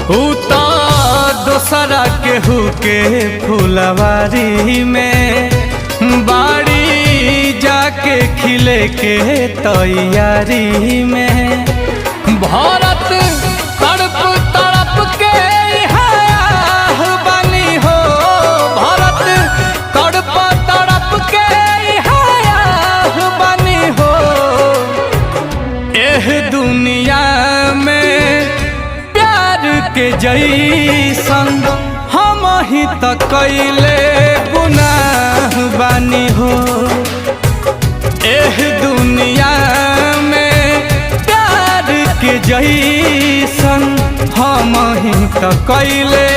उता दोसरा केहू के फुलवारी में बाड़ी जाके खिले के तैयारी में भारत तड़प तड़प के यहाँ बनी हो भारत तड़प तड़प के यहाँ बनी हो एह दुनिया में प्यार के जैसन हम ही त कैले गुनाह बानी हो एह दुनिया में प्यार के जैसन हम ही त कैले